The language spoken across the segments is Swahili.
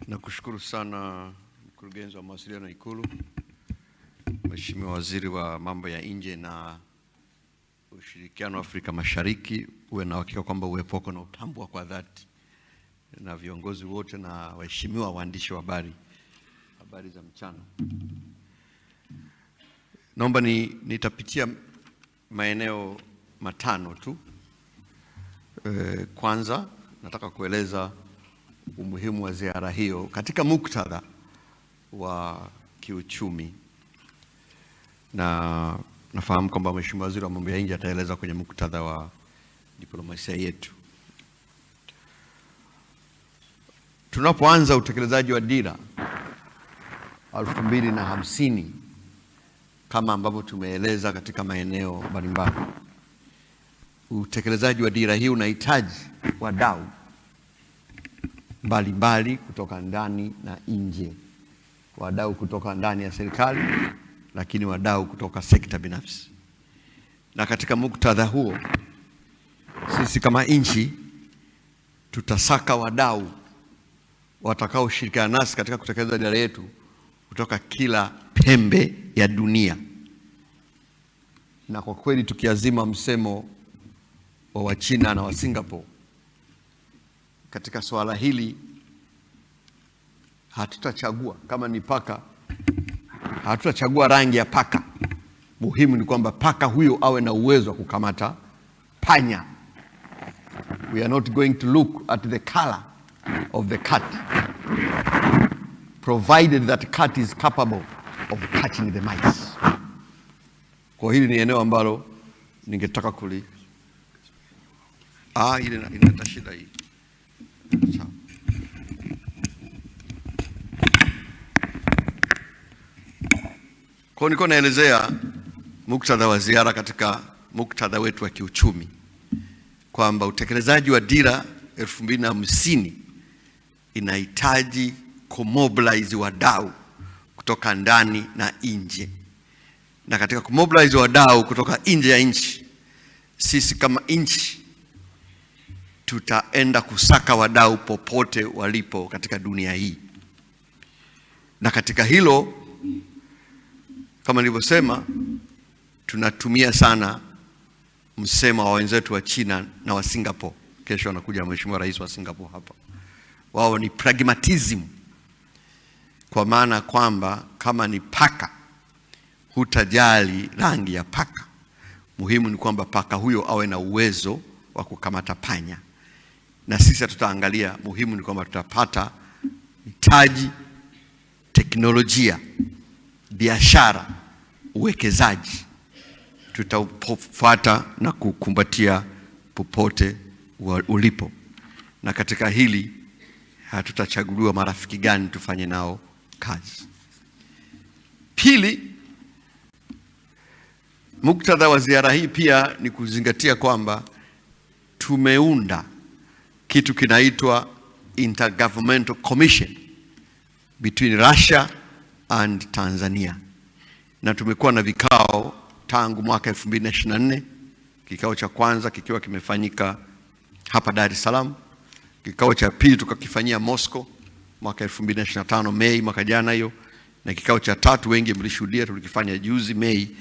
Nakushukuru sana mkurugenzi wa mawasiliano Ikulu, Mheshimiwa Waziri wa mambo ya nje na ushirikiano wa Afrika Mashariki. Uwe na hakika kwamba uwepo wako na utambua kwa dhati na viongozi wote na waheshimiwa waandishi wa habari za mchana. Naomba nitapitia maeneo matano tu. Kwanza nataka kueleza umuhimu wa ziara hiyo katika muktadha wa kiuchumi, na nafahamu kwamba Mheshimiwa Waziri wa mambo ya nje ataeleza kwenye muktadha wa diplomasia yetu. Tunapoanza utekelezaji wa dira 2050 kama ambavyo tumeeleza katika maeneo mbalimbali, utekelezaji wa dira hii unahitaji wadau mbalimbali kutoka ndani na nje, wadau kutoka ndani ya serikali, lakini wadau kutoka sekta binafsi. Na katika muktadha huo, sisi kama nchi tutasaka wadau watakao shirikiana nasi katika kutekeleza dira yetu kutoka kila pembe ya dunia. Na kwa kweli tukiazima msemo wa Wachina na wa Singapore, katika swala hili hatutachagua kama ni paka, hatutachagua rangi ya paka. Muhimu ni kwamba paka huyo awe na uwezo wa kukamata panya. We are not going to look at the color of the cat, provided that cat is capable of catching the mice. Kwa hili ni eneo ambalo ningetaka ile inaleta shida hii. Kwa niko naelezea muktadha wa ziara katika muktadha wetu wa kiuchumi, kwamba utekelezaji wa dira 2050 inahitaji kumobilize wadau kutoka ndani na nje. Na katika kumobilize wadau kutoka nje ya nchi, sisi kama nchi tutaenda kusaka wadau popote walipo katika dunia hii. Na katika hilo, kama nilivyosema, tunatumia sana msemo wa wenzetu wa China na wa Singapore. Kesho anakuja Mheshimiwa Rais wa Singapore hapa. Wao ni pragmatism, kwa maana kwamba kama ni paka hutajali rangi ya paka. Muhimu ni kwamba paka huyo awe na uwezo wa kukamata panya. Na sisi tutaangalia, muhimu ni kwamba tutapata mitaji, teknolojia, biashara, uwekezaji. Tutafuata na kukumbatia popote ulipo. Na katika hili hatutachaguliwa marafiki gani tufanye nao kazi. Pili, muktadha wa ziara hii pia ni kuzingatia kwamba tumeunda kitu kinaitwa Intergovernmental Commission between Russia and Tanzania. Na tumekuwa na vikao tangu mwaka 2024, kikao cha kwanza kikiwa kimefanyika hapa Dar es Salaam, kikao cha pili tukakifanyia Moscow mwaka 2025 Mei mwaka jana hiyo, na kikao cha tatu wengi mlishuhudia tulikifanya juzi Mei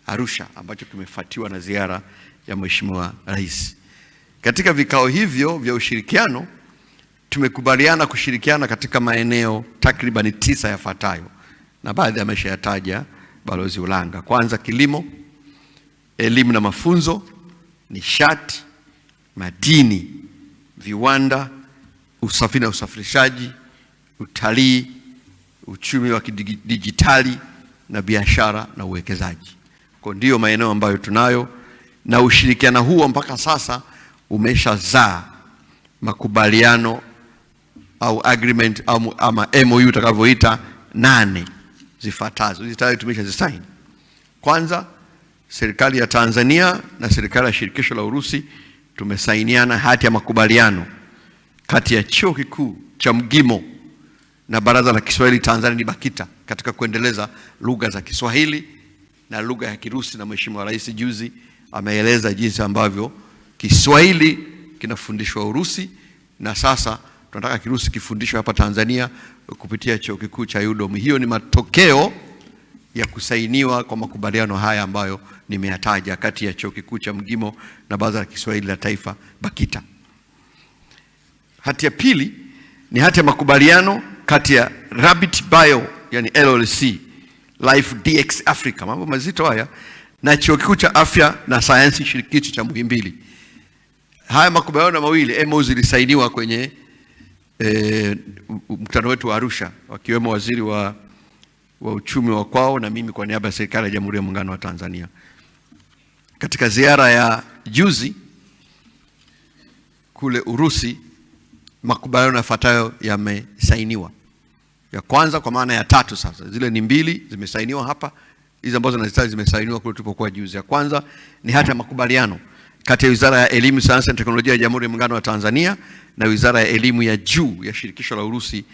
Arusha, ambacho kimefuatiwa na ziara ya Mheshimiwa Rais. Katika vikao hivyo vya ushirikiano tumekubaliana kushirikiana katika maeneo takriban 9 yafuatayo, na baadhi ameshayataja Balozi Ulanga. Kwanza, kilimo, elimu na mafunzo, nishati, madini, viwanda, usafiri na usafirishaji, utalii, uchumi wa kidijitali na biashara na uwekezaji. Kwa ndio maeneo ambayo tunayo, na ushirikiano huo mpaka sasa umeshazaa makubaliano au agreement ama MOU utakavyoita 8 zifuatazo. Hizi tayari tumeshazisaini. Kwanza, serikali ya Tanzania na serikali ya shirikisho la Urusi tumesainiana hati ya makubaliano kati ya Chuo Kikuu cha Mgimo na Baraza la Kiswahili Tanzania BAKITA katika kuendeleza lugha za Kiswahili na lugha ya Kirusi. Na Mheshimiwa Rais juzi ameeleza jinsi ambavyo Kiswahili kinafundishwa Urusi na sasa tunataka Kirusi kifundishwe hapa Tanzania kupitia chuo kikuu cha UDOM. Hiyo ni matokeo ya kusainiwa kwa makubaliano haya ambayo nimeyataja kati ya chuo kikuu cha Mgimo na Baraza la Kiswahili la Taifa BAKITA. Hati ya pili ni hati ya makubaliano kati ya Rabbit Bio yani LLC, Life DX Africa, mambo mazito haya, na chuo kikuu cha Afya na Sayansi Shirikishi cha Muhimbili. Haya makubaliano mawili MOU zilisainiwa kwenye mkutano wetu wa Arusha, wakiwemo waziri wa uchumi wa kwao na mimi kwa niaba ya serikali ya Jamhuri ya Muungano wa Tanzania. Katika ziara ya juzi kule Urusi, makubaliano yafuatayo yamesainiwa. Ya kwanza kwa maana ya tatu sasa. Zile ni mbili zimesainiwa hapa, hizi ambazo nazitaja zimesainiwa kule tulipokuwa juzi. Ya kwanza ni hati ya makubaliano kati ya Wizara ya Elimu, Sayansi na Teknolojia ya Jamhuri ya Muungano wa Tanzania na Wizara ya Elimu ya Juu ya Shirikisho la Urusi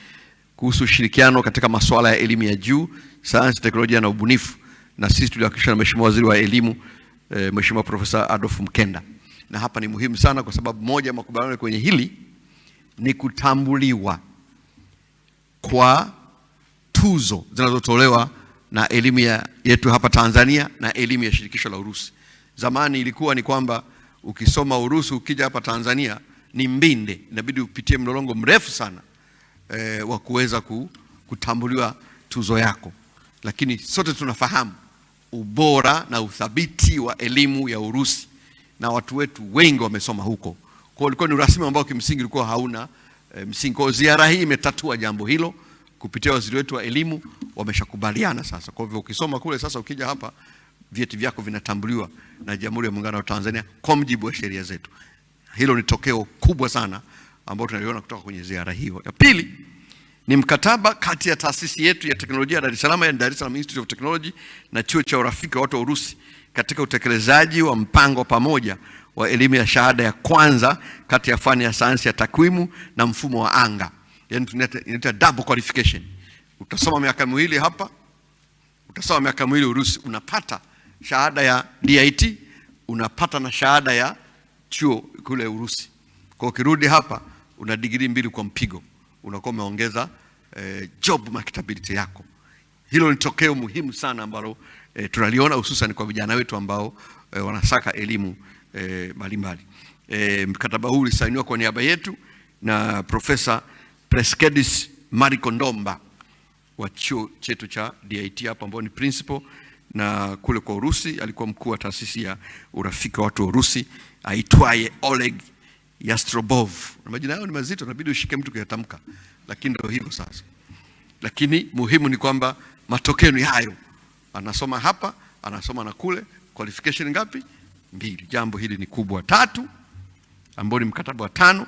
kuhusu ushirikiano katika masuala ya elimu ya juu, sayansi, teknolojia na ubunifu, na sisi tuliwakilishwa na Mheshimiwa Waziri wa Elimu Mheshimiwa Profesa Adolf Mkenda. Na hapa ni muhimu sana kwa sababu moja ya makubaliano kwenye hili ni kutambuliwa kwa tuzo zinazotolewa na elimu yetu hapa Tanzania na elimu ya Shirikisho la Urusi. Zamani ilikuwa ni kwamba ukisoma Urusi ukija hapa Tanzania ni mbinde, inabidi upitie mlolongo mrefu sana wa kuweza kutambuliwa tuzo yako. Lakini sote tunafahamu ubora na uthabiti wa elimu ya Urusi na watu wetu wengi wamesoma huko. Kwa ilikuwa ni urasmi ambao kimsingi ulikuwa hauna msingi. Kwa ziara hii imetatua jambo hilo kupitia waziri wetu wa elimu, wameshakubaliana sasa. Kwa hivyo ukisoma kule sasa ukija hapa vyeti vyako vinatambuliwa na Jamhuri ya Muungano wa Tanzania kwa mujibu wa sheria zetu. Hilo ni tokeo kubwa sana ambao tunaliona kutoka kwenye ziara hiyo. Ya pili ni mkataba kati ya taasisi yetu ya teknolojia Dar es Salaam, yani Dar es Salaam Institute of Technology, na chuo cha urafiki wa watu wa Urusi katika utekelezaji wa mpango pamoja wa elimu ya shahada ya kwanza kati ya fani ya sayansi ya takwimu na mfumo wa anga. Yani tunaita double qualification. Utasoma miaka miwili hapa, utasoma miaka miwili Urusi, unapata shahada ya DIT, unapata na shahada ya chuo kule Urusi. Kwa ukirudi hapa una degree mbili kwa mpigo, unakuwa umeongeza job marketability yako. Hilo ni tokeo muhimu sana ambalo tunaliona hususan kwa vijana wetu ambao wanasaka elimu mbalimbali. Mkataba huu ulisainiwa kwa niaba yetu na Profesa Preskedis Marikondomba wa chuo chetu cha DIT hapa, ambao ni principal, na kule kwa Urusi alikuwa mkuu wa taasisi ya urafiki wa watu wa Urusi aitwaye Oleg Yastrobov. Na majina yao ni mazito, inabidi ushike mtu kuyatamka, lakini ndio hivyo sasa. Lakini muhimu ni kwamba matokeo ni hayo. Anasoma hapa, anasoma na kule. Qualification ngapi? 2. Jambo hili ni kubwa. 3 ambao ni mkataba wa 5.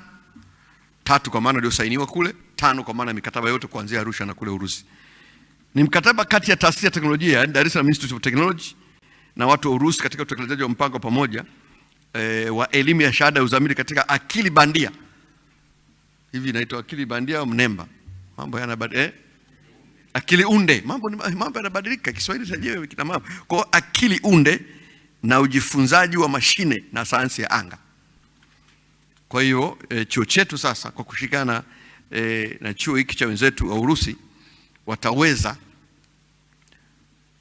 3 kwa maana ndio sainiwa kule, 5 kwa maana mikataba yote kuanzia Arusha na kule Urusi. Ni mkataba kati ya taasisi ya teknolojia yani Dar es Salaam Institute of Technology na watu wa Urusi katika utekelezaji wa mpango pamoja wa elimu ya shahada ya uzamili katika akili bandia. Hivi inaitwa akili bandia au mnemba? Mambo yanabadilika. Akili unde. Mambo yanabadilika, Kiswahili chenyewe kina mambo. Kwa akili unde na ujifunzaji wa mashine na sayansi ya anga. Kwa hiyo chuo chetu sasa kwa kushikana na chuo hiki cha wenzetu wa Urusi wataweza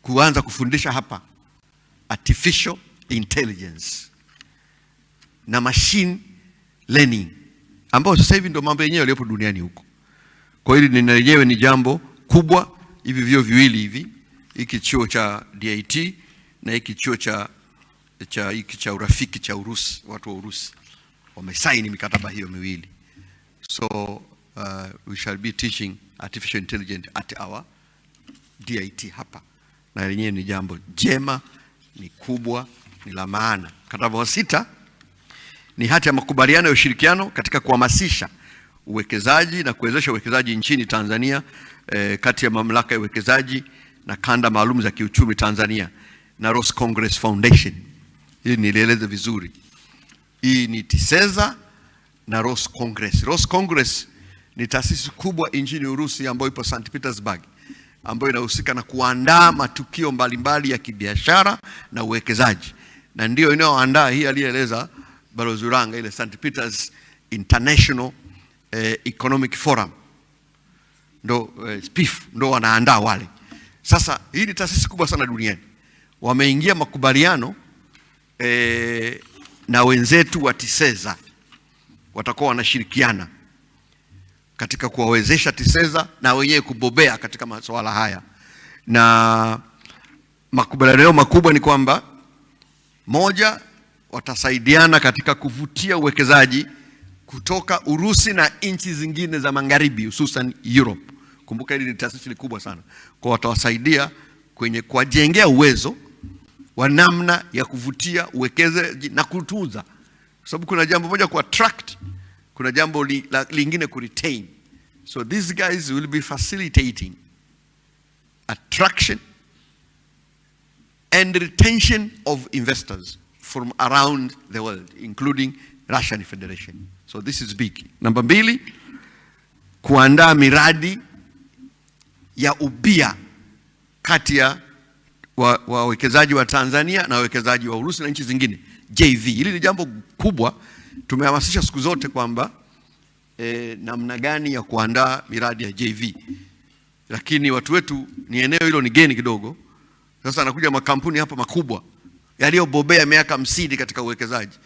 kuanza kufundisha hapa artificial intelligence na machine learning, ambao sasa hivi ndio mambo yenyewe yaliyopo duniani huko. Kwa hiyo hili lenyewe ni jambo kubwa. Hivi vyo viwili hivi, hiki chuo cha DIT na hiki chuo cha urafiki cha Urusi, watu wa Urusi wamesaini mikataba hiyo miwili. So we shall be teaching artificial intelligence at our DIT hapa, na lenyewe ni jambo jema, ni kubwa, ni la maana. Mkataba wa 6 ni hati ya makubaliano ya ushirikiano katika kuhamasisha uwekezaji na kuwezesha uwekezaji nchini Tanzania kati ya mamlaka ya uwekezaji na kanda maalum za kiuchumi Tanzania na Rose Congress Foundation. Hili nilieleza vizuri. Hii ni TISEZA na Rose Congress. Rose Congress ni taasisi kubwa nchini Urusi ambayo ipo St. Petersburg, ambayo inahusika na kuandaa matukio mbalimbali ya kibiashara na uwekezaji, na ndio inayoandaa hii alieleza Balozi Uranga ile St. Peters International Economic Forum, ndo SPIF ndo wanaandaa wale. Sasa hii ni taasisi kubwa sana duniani, wameingia makubaliano na wenzetu wa TISEZA, watakuwa wanashirikiana katika kuwawezesha TISEZA na wenyewe kubobea katika masuala haya. Na makubaliano makubwa ni kwamba, moja, watasaidiana katika kuvutia uwekezaji kutoka Urusi na nchi zingine za magharibi, hususan Europe. Kumbuka hili ni taasisi kubwa sana, kwa watawasaidia kwenye kuwajengea uwezo wa namna ya kuvutia uwekezaji na kutunza, kwa sababu kuna jambo moja ku attract, kuna jambo lingine ku retain. So these guys will be facilitating attraction and retention of investors from around the world, including Russian Federation. So this is big. Namba 2, kuandaa miradi ya ubia kati ya wawekezaji wa Tanzania na wawekezaji wa Urusi na nchi zingine, JV. Hili ni jambo kubwa, tumehamasisha siku zote kwamba namna gani ya kuandaa miradi ya JV, lakini watu wetu ni eneo hilo ni geni kidogo. Sasa anakuja makampuni hapa makubwa yaliyobobea miaka 50 katika uwekezaji,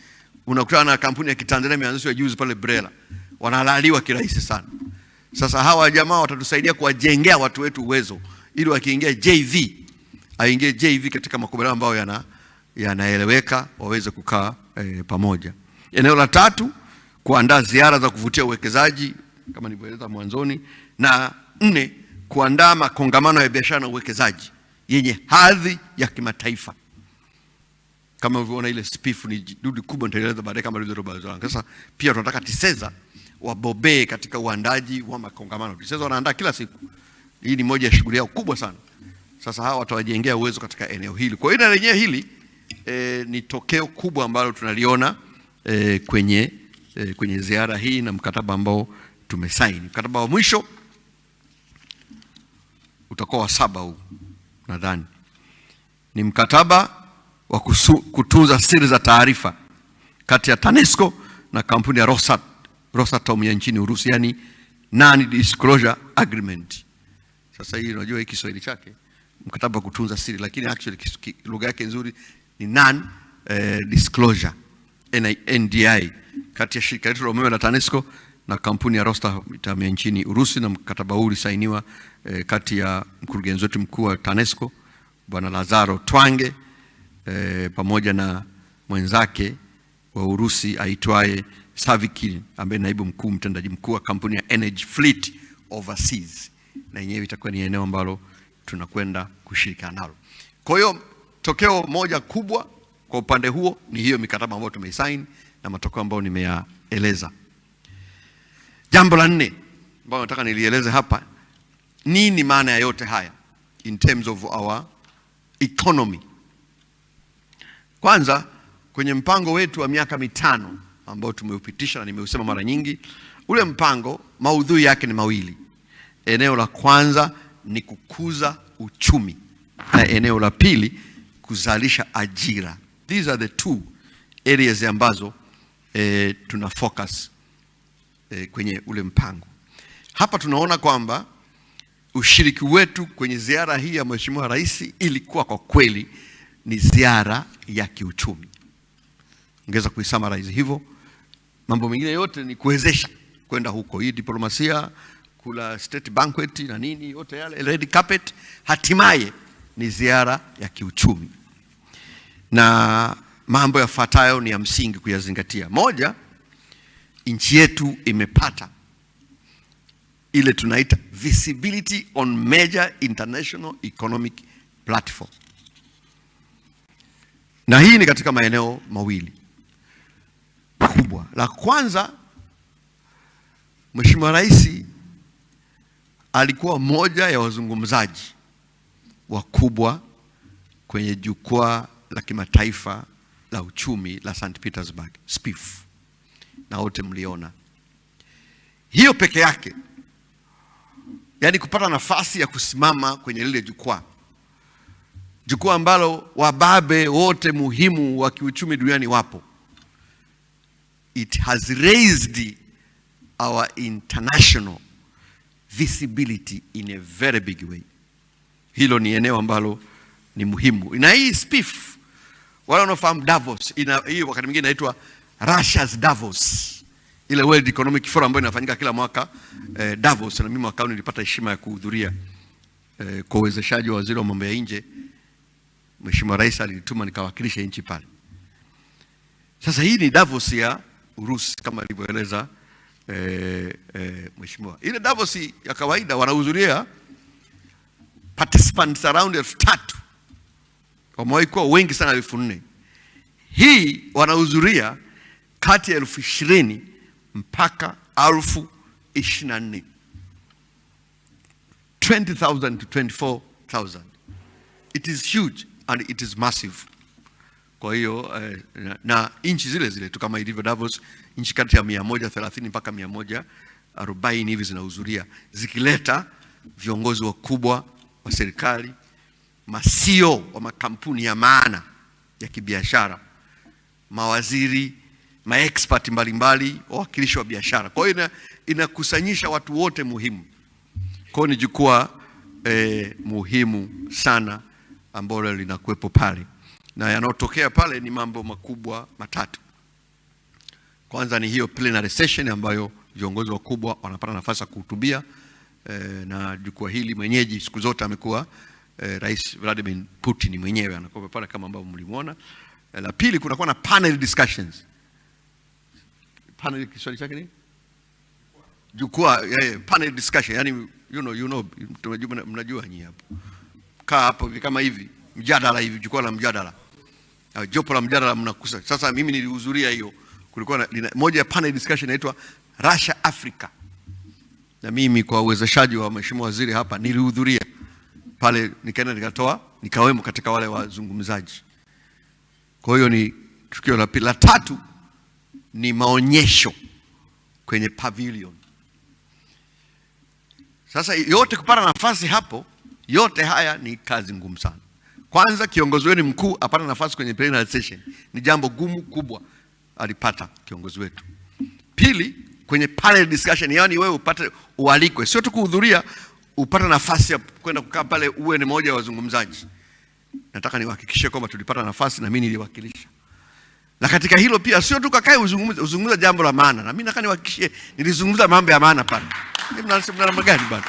unakutana na kampuni ya Kitanzania imeanzishwa juzi pale Brela, wanalaliwa kirahisi sana. Sasa hawa jamaa watatusaidia kuwajengea watu wetu uwezo, ili wakiingia JV, aingie JV katika makubaliano ambayo yanaeleweka, waweze kukaa pamoja. Eneo la 3, kuandaa ziara za kuvutia uwekezaji kama nilivyoeleza mwanzoni, na 4, kuandaa makongamano ya biashara na uwekezaji yenye hadhi ya kimataifa. Kama ulivyoona ile SPIF ni dudu kubwa, nitaeleza baadaye kama ilivyoeleza. Sasa pia tunataka TISEZA wabobee katika uandaji wa makongamano. TISEZA wanaandaa kila siku. Hii ni moja ya shughuli yao kubwa sana. Sasa hawa watawajengea uwezo katika eneo hili. Kwa hiyo na lenyewe hili ni tokeo kubwa ambalo tunaliona kwenye ziara hii na mkataba ambao tumesaini. Mkataba wa mwisho utakuwa wa 7 huu nadhani. Ni mkataba wa kutunza siri za taarifa kati ya TANESCO na kampuni ya Rosatom ya nchini Urusi, yani non-disclosure agreement. Sasa hii unajua hiki Kiswahili chake mkataba wa kutunza siri, lakini actually lugha yake nzuri ni non-disclosure NDI, kati ya shirika letu la umeme la TANESCO na kampuni ya Rosatom ya nchini Urusi. Na mkataba huu ulisainiwa kati ya mkurugenzi wetu mkuu wa TANESCO Bwana Lazaro Twange pamoja na mwenzake wa Urusi aitwaye Savikin, ambaye naibu mkuu mtendaji mkuu wa kampuni ya Energy Fleet Overseas, na yenyewe itakuwa ni eneo ambalo tunakwenda kushirikiana nalo. Kwa hiyo tokeo moja kubwa kwa upande huo ni hiyo mikataba ambayo tumeisign na matokeo ambayo nimeyaeleza. Jambo la 4 ambalo nataka nilieleze hapa, nini maana ya yote haya in terms of our economy. Kwanza, kwenye mpango wetu wa miaka 5 ambao tumeupitisha na nimeusema mara nyingi, ule mpango maudhui yake ni mawili. Eneo la kwanza ni kukuza uchumi, na eneo la pili kuzalisha ajira. These are the 2 areas ambazo tuna focus kwenye ule mpango. Hapa tunaona kwamba ushiriki wetu kwenye ziara hii ya Mheshimiwa Rais ilikuwa kwa kweli ni ziara ya kiuchumi. Ungeweza kuisummarize hivyo. Mambo mengine yote ni kuwezesha kwenda huko. Hii diplomasia, kula state banquet na nini, yote yale red carpet, hatimaye ni ziara ya kiuchumi. Na mambo yafuatayo ni ya msingi kuyazingatia. Moja, nchi yetu imepata ile tunaita visibility on major international economic platform. Na hii ni katika maeneo mawili kubwa. La kwanza, Mheshimiwa Rais alikuwa mmoja ya wazungumzaji wakubwa kwenye jukwaa la kimataifa la uchumi la St. Petersburg, SPIF, na wote mliona. Hiyo peke yake, yani kupata nafasi ya kusimama kwenye lile jukwaa ambalo wababe wote muhimu wa kiuchumi duniani wapo, it has raised our international visibility in a very big way. Hilo ni eneo ambalo ni muhimu. Na hii SPIF, wala unafahamu Davos, hii wakati mwingine inaitwa Russia's Davos. Ile World Economic Forum ambayo inafanyika kila mwaka Davos, na mimi mwaka huu nilipata heshima ya kuhudhuria kwa uwezeshaji wa waziri wa mambo ya nje. Mheshimiwa Rais alinituma nikawakilisha nchi pale. Sasa hii ni Davos ya Urusi kama alivyoeleza mheshimiwa. Ile Davos ya kawaida wanahudhuria participants around 3,000. Wamewahi kuwa wengi sana 4,000. Hii wanahudhuria kati ya 20,000 mpaka 24,000. 20,000 to 24,000. It is huge and it is massive. Kwa hiyo na nchi zile zile tu kama ilivyo Davos, nchi kati ya 130 mpaka 140 hivi zinahudhuria, zikileta viongozi wakubwa wa serikali, masio wa makampuni ya maana ya kibiashara, mawaziri, maexpert mbalimbali, wawakilishi wa biashara. Kwa hiyo inakusanyisha watu wote muhimu. Kwa hiyo ni jukwaa muhimu sana ambalo linakuwepo pale, na yanayotokea pale ni mambo makubwa matatu. Kwanza ni hiyo plenary session ambayo viongozi wakubwa wanapata nafasi ya kuhutubia, na jukwaa hili mwenyeji siku zote amekuwa Rais Vladimir Putin mwenyewe anakuwa pale kama ambavyo mlimuona. La pili, kunakuwa na panel discussions. Panel Kiswahili chake ni jukwaa, panel discussion, yani you know mnajua nyinyi hapo. Kaa hapo kama hivi, mjadala hivi, jukwaa la mjadala. Jopo la mjadala mnakusa. Sasa mimi nilihudhuria hiyo. Kulikuwa na moja ya panel discussion inaitwa Russia Africa. Na mimi kwa uwezeshaji wa mheshimiwa waziri hapa nilihudhuria pale, nikaenda nikawemo katika wale wazungumzaji. Kwa hiyo ni tukio la pili. La tatu ni maonyesho kwenye pavilion. Sasa yote kupata nafasi hapo, yote haya ni kazi ngumu sana. Kwanza kiongozi wenu mkuu apata nafasi kwenye plenary session ni jambo gumu kubwa, alipata kiongozi wetu. Pili, kwenye panel discussion, yani wewe upate ualikwe, sio tu kuhudhuria, upata nafasi ya kwenda kukaa pale uwe ni mmoja wa wazungumzaji. Nataka niwahakikishie kwamba tulipata nafasi na mimi niliwakilisha. Na katika hilo pia sio tu kakae uzungumza jambo la maana, na mimi nataka niwahakikishie nilizungumza mambo ya maana pale. Mnasema namna gani bwana?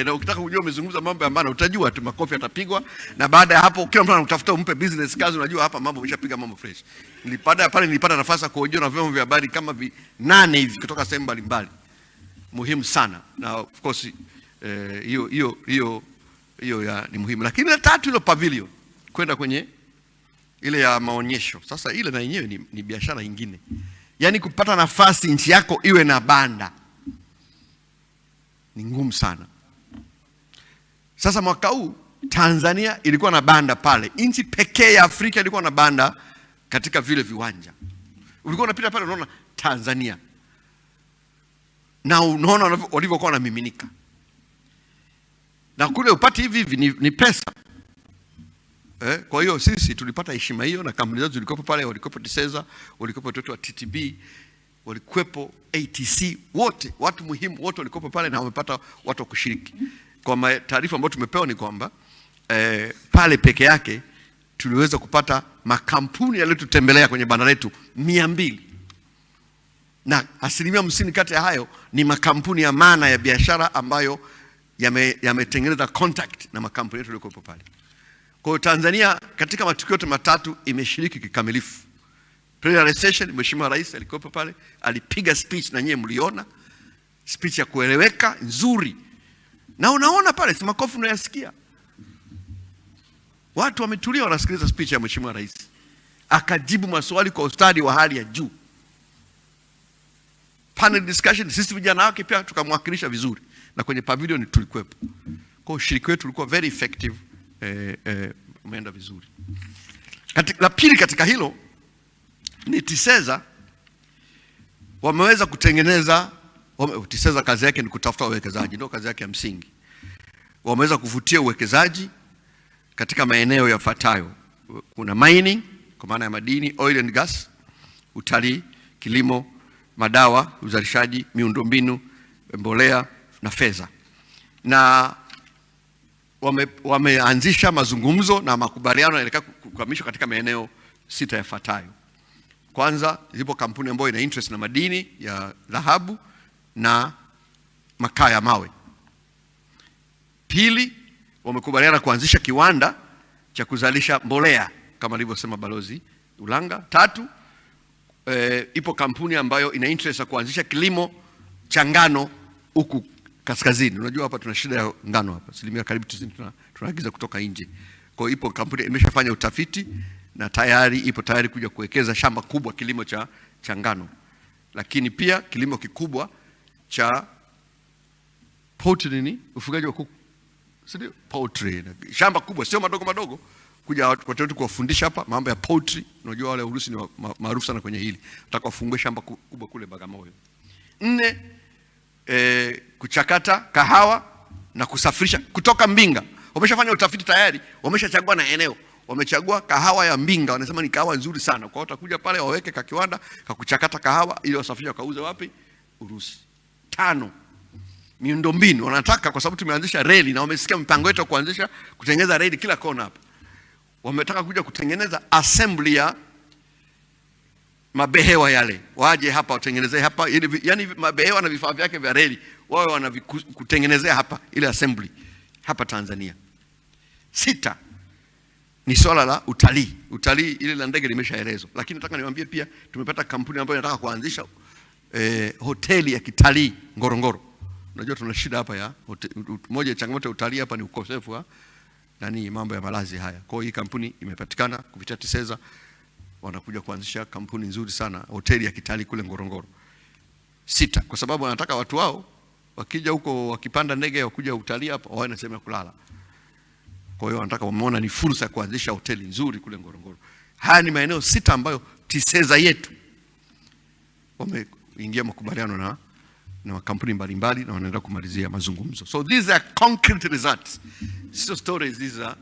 Na ukitaka kujua umezungumza mambo ya maana utajua tu, makofi atapigwa, na baada ya hapo kila mtu anatafuta umpe business kazi, unajua hapa mambo umeshapiga mambo fresh. Nilipata nafasi ya kuhojiwa na vyombo vya habari kama 8 hivi kutoka sehemu mbalimbali. Muhimu sana, na of course hiyo ni muhimu. Lakini la tatu, ile pavilion, kwenda kwenye ile ya maonyesho. Sasa ile na yenyewe ni biashara nyingine. Yaani kupata nafasi nchi yako iwe na banda ni ngumu sana. Sasa mwaka huu Tanzania ilikuwa na banda pale. Nchi pekee ya Afrika ilikuwa na banda katika vile viwanja. Ulikuwa unapita pale unaona Tanzania. Na unaona walivyokuwa wanamiminika. Na kule upati hivi ni pesa. Kwa hiyo sisi tulipata heshima hiyo, na kampuni zetu zilikuwa pale, walikuwa Tiseza, walikuwa watoto wa TTB, walikuwa ATC, wote watu muhimu wote walikuwa pale na wamepata watu kushiriki. Kwa taarifa ambayo tumepewa ni kwamba pale peke yake tuliweza kupata makampuni yaliyotutembelea kwenye banda letu 200. Na 50% kati ya hayo ni makampuni ya maana ya biashara ambayo yametengeneza contact na makampuni yetu yaliyoko pale. Kwa hiyo Tanzania katika matukio yote matatu imeshiriki kikamilifu. Plenary session, Mheshimiwa Rais alikuwa pale, alipiga speech na nyie mliona. Speech ya kueleweka, nzuri. Na unaona pale si makofi unayasikia. Watu wametulia wanasikiliza speech ya Mheshimiwa Rais. Akajibu maswali kwa ustadi wa hali ya juu. Panel discussion, sisi vijana wake pia tukamwakilisha vizuri. Na kwenye pavilion tulikuwepo. Kwa ushiriki wetu ulikuwa very effective. Umeenda vizuri. La pili katika hilo ni Tiseza wameweza kutengeneza. Tiseza kazi yake ni kutafuta wawekezaji, ndio kazi yake ya msingi. Wameweza kuvutia uwekezaji katika maeneo yafuatayo. Kuna mining kwa maana ya madini, oil and gas, utalii, kilimo madawa, uzalishaji, miundombinu, mbolea na fedha. Na wameanzisha mazungumzo na makubaliano yanaelekea kuhamishwa katika maeneo 6 yafuatayo. Kwanza, zipo kampuni ambayo ina interest na madini ya dhahabu na makaa ya mawe. Pili, wamekubaliana kuanzisha kiwanda cha kuzalisha mbolea kama alivyosema Balozi Ulanga. Tatu, ipo kampuni ambayo ina interest ya kuanzisha kilimo cha ngano huku kaskazini. Unajua hapa tuna shida ya ngano hapa. Asilimia karibu 90 tunaagiza kutoka nje. Kwa hiyo ipo kampuni imeshafanya utafiti na ipo tayari kuja kuwekeza shamba kubwa kilimo cha ngano. Lakini pia kilimo kikubwa cha poultry, ufugaji wa kuku. Sio poultry. Shamba kubwa sio madogo kuja watu kuwafundisha hapa mambo ya poultry. Unajua wale Urusi ni maarufu sana kwenye hili. Nataka wafungue shamba kubwa kule Bagamoyo. 4, kuchakata kahawa na kusafirisha kutoka Mbinga. Wameshafanya utafiti tayari, wameshachagua na eneo. Wamechagua kahawa ya Mbinga, wanasema ni kahawa nzuri sana. Kwa hiyo watakuja pale waweke kiwanda kwa kuchakata kahawa ili wasafirisha kauze wapi? Urusi. 5, miundombinu. Wanataka, kwa sababu tumeanzisha reli na wamesikia mpango wetu kuanzisha kutengeneza reli kila kona hapa. Wametaka kuja kutengeneza assembly ya mabehewa yale. Waje hapa watengenezee hapa, yani mabehewa na vifaa vyake vya reli wao wanakutengenezea hapa ile assembly hapa Tanzania. 6, ni swala la utalii. Utalii ile la ndege limeshaelezwa, lakini nataka niwaambie pia tumepata kampuni ambayo inataka kuanzisha hoteli ya kitalii Ngorongoro. Unajua tuna shida hapa ya moja ya changamoto ya utalii hapa ni ukosefu wa mambo ya malazi haya. Kwa hiyo hii kampuni imepatikana kupitia TISEZA, wanakuja kuanzisha kampuni nzuri sana, hoteli ya kitalii kule Ngorongoro. 6, kwa sababu wanataka watu wao wakija huko wakipanda ndege wakuja utalii hapa wawe na sehemu ya kulala. Kwa hiyo wanataka wameona ni fursa ya kuanzisha hoteli nzuri kule Ngorongoro. Haya ni maeneo 6 ambayo TISEZA yetu wameingia makubaliano na makampuni mbalimbali na wanaenda kumalizia mazungumzo. So these are concrete results. So stories these are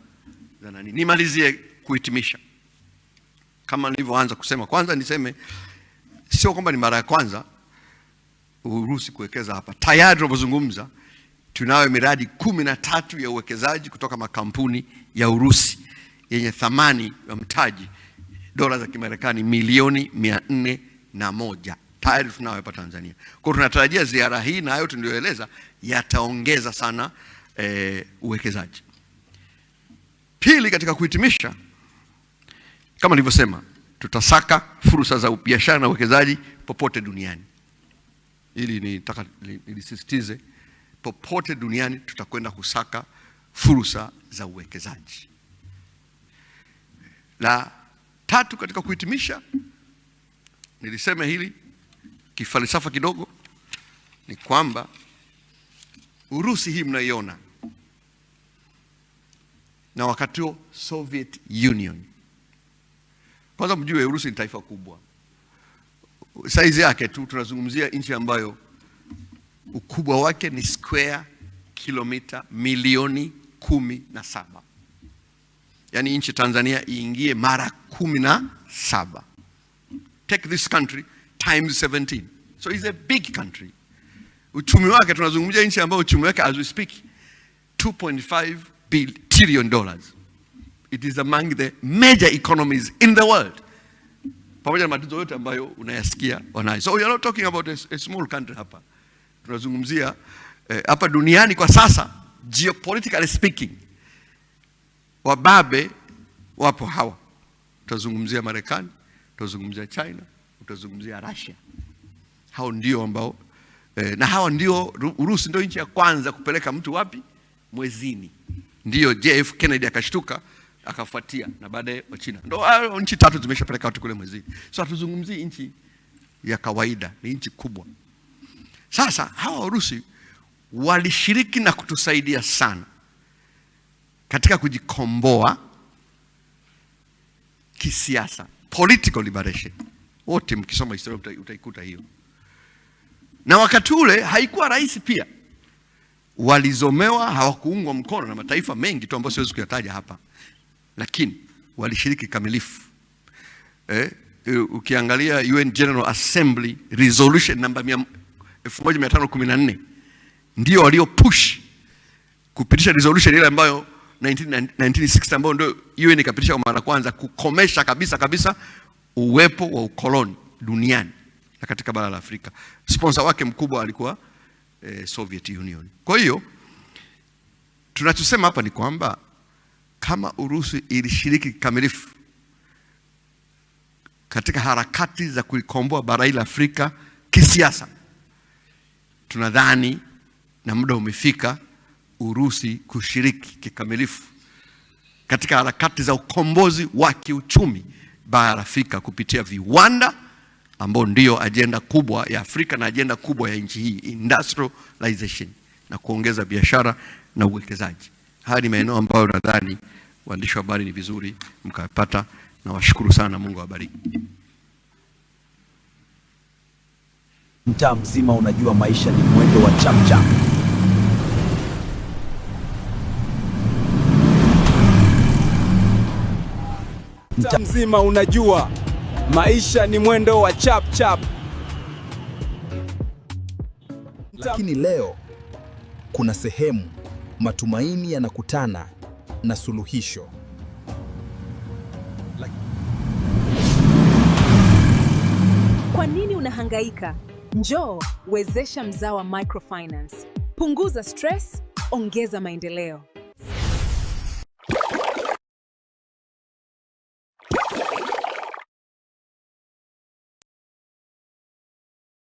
nimalizie kuhitimisha. Kama nilivyoanza kusema, kwanza niseme sio kwamba ni mara ya kwanza Urusi kuwekeza hapa. Tayari tunapozungumza tunayo miradi 13 ya uwekezaji kutoka makampuni ya Urusi yenye thamani ya mtaji dola za Kimarekani milioni 401. Tayari tunayo hapa Tanzania. Kwa hiyo tunatarajia ziara hii na hayo tulioeleza yataongeza sana uwekezaji. Pili, katika kuhitimisha, kama nilivyosema, tutasaka fursa za biashara na uwekezaji popote duniani. Ili nitaka nilisisitize, popote duniani tutakwenda kusaka fursa za uwekezaji. La 3, katika kuhitimisha, nilisema hili kifalsafa kidogo, ni kwamba Urusi hii mnaiona na wakati huo Soviet Union. Kwanza mjue Urusi ni taifa kubwa. Size yake tu tunazungumzia nchi ambayo ukubwa wake ni square kilomita milioni 17. Yaani nchi Tanzania iingie mara 17. Take this country times 17. So it's a big country. Uchumi wake tunazungumzia nchi ambayo uchumi wake as we speak $2.5 trillion. It is among the major economies in the world. Pamoja na matatizo yote ambayo unayasikia wanayo. So we are not talking about a small country hapa. Tunazungumzia hapa duniani kwa sasa, geopolitically speaking, wababe wapo hawa. Tutazungumzia Marekani, tutazungumzia China, tutazungumzia Russia. Hao ndio ambao na hao ndio Urusi ndio nchi ya kwanza kupeleka mtu wapi? Mwezini. Ndio JF Kennedy akashtuka akafuatia, na baadaye wa China. Ndio nchi 3 zimeshapeleka watu kule mwezini. So hatuzungumzii nchi ya kawaida, ni nchi kubwa. Sasa hawa Urusi walishiriki na kutusaidia sana katika kujikomboa kisiasa, political liberation. Wote mkisoma historia utaikuta hiyo. Na wakati ule haikuwa rahisi pia. Walizomewa, hawakuungwa mkono na mataifa mengi tu ambayo siwezi kuyataja hapa. Lakini walishiriki kamilifu. ukiangalia UN General Assembly resolution namba 1514 ndio walio push kupitisha resolution ile ambayo 1960 ambayo ndio UN ikapitisha kwa mara kwanza kukomesha kabisa uwepo wa ukoloni duniani na katika bara la Afrika. Sponsor wake mkubwa alikuwa Soviet Union. Kwa hiyo tunachosema hapa ni kwamba kama Urusi ilishiriki kikamilifu katika harakati za kuikomboa bara la Afrika kisiasa, tunadhani na muda umefika Urusi kushiriki kikamilifu katika harakati za ukombozi wa kiuchumi bara la Afrika kupitia viwanda ambao ndio ajenda kubwa ya Afrika na ajenda kubwa ya nchi hii, industrialization, na kuongeza biashara na uwekezaji. Haya ni maeneo ambayo nadhani waandishi wa habari ni vizuri mkapata, na washukuru sana. Mungu awabariki. Mtaa mzima unajua maisha ni mwendo wa chapchap. Mtaa mzima unajua maisha ni mwendo wa chapchap. Lakini leo kuna sehemu matumaini yanakutana na suluhisho. Kwa nini unahangaika? Njoo wezesha Mzawa Microfinance. Punguza stress, ongeza maendeleo.